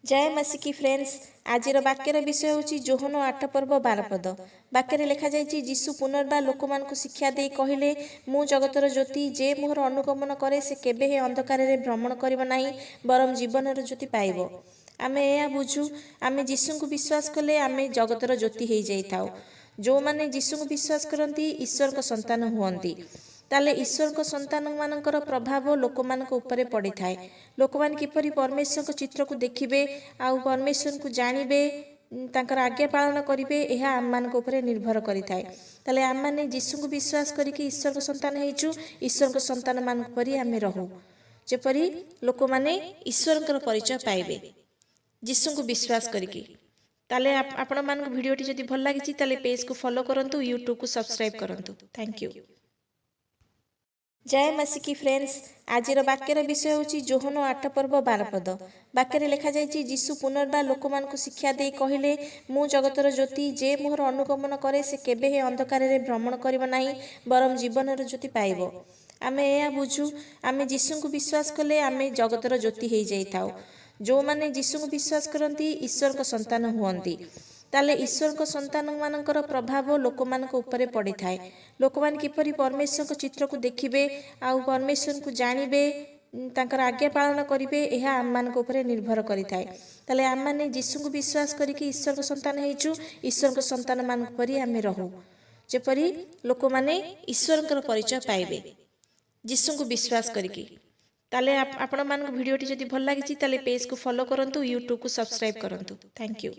जय मसीकी फ्रेंड्स आज वाक्यर विषय हूँ जोहन 8 पर्व 12 पद। वाक्य लिखा जाइए जीशु पुनर्बार लोक मान शिक्षा दे कहले मु जगतर ज्योति जे मोहर अनुगमन करे से केबे अंधकार भ्रमण करिब नाही बरम जीवन ज्योति पाइब। आमे यह बुझू आमे जीशु को विश्वास कले आमे जगतर ज्योति हो जाइए। जो माने जीशु को विश्वास करती ईश्वर को संतान हुअंती ताले ईश्वर को संतान मानकर प्रभाव लोक मान उपरे पड़ी थाए। लोक मान किपरि परमेश्वर को चित्र को देखिबे आउ परमेश्वर को जानिबे तांकर आज्ञा पालन करिवे यह आम मान उपरे निर्भर करि थाए। ताले आम माने जीशु को विश्वास करिकि ईश्वर को संतान हेचु ईश्वर को संतान मान परि आमे रहू जेपरि लोक माने ईश्वर परिचय पाइबे जीशु को विश्वास करिकि। ताले आपण मान वीडियोटी जदि भल लागिछि ताले पेज को फॉलो करंतु यूट्यूब को सब्सक्राइब करंतु। Thank you. जय मसीकी फ्रेंड्स आज वाक्यर विषय हूँ जोहन 8 पर्व 12 पद। वाक्य लिखा जाइए जीशु पुनर्बार लोक मान शिक्षा दे कहले मु जगतर ज्योति जे मोहर अनुगमन करे से केबे अंधकार भ्रमण करिब नाही बरम जीवन ज्योति पाइब। आमे यह बुझू आमे जीशु को विश्वास कले आमे जगतर ज्योति हो जाइए। जो माने जीशु को विश्वास करती ईश्वर को संतान हुअंती ताले ईश्वर को संतान मानकर प्रभाव लोक मान उपरे पड़ी थाए। लोक मान किपरि परमेश्वर को चित्र को देखिबे आउ परमेश्वर को जानिबे तांकर आज्ञा पालन करिवे यह आम मान उपरे निर्भर करि थाए। ताले आम माने जीशु को विश्वास करिकि ईश्वर को संतान हेचु ईश्वर को संतान मान परि आमे रहू जेपरि लोक माने ईश्वर परिचय पाइबे जीशु को विश्वास करिकि। ताले आपण मान वीडियोटी जदि भल लागिछि ताले पेज को फॉलो करंतु यूट्यूब को सब्सक्राइब करंतु। Thank you.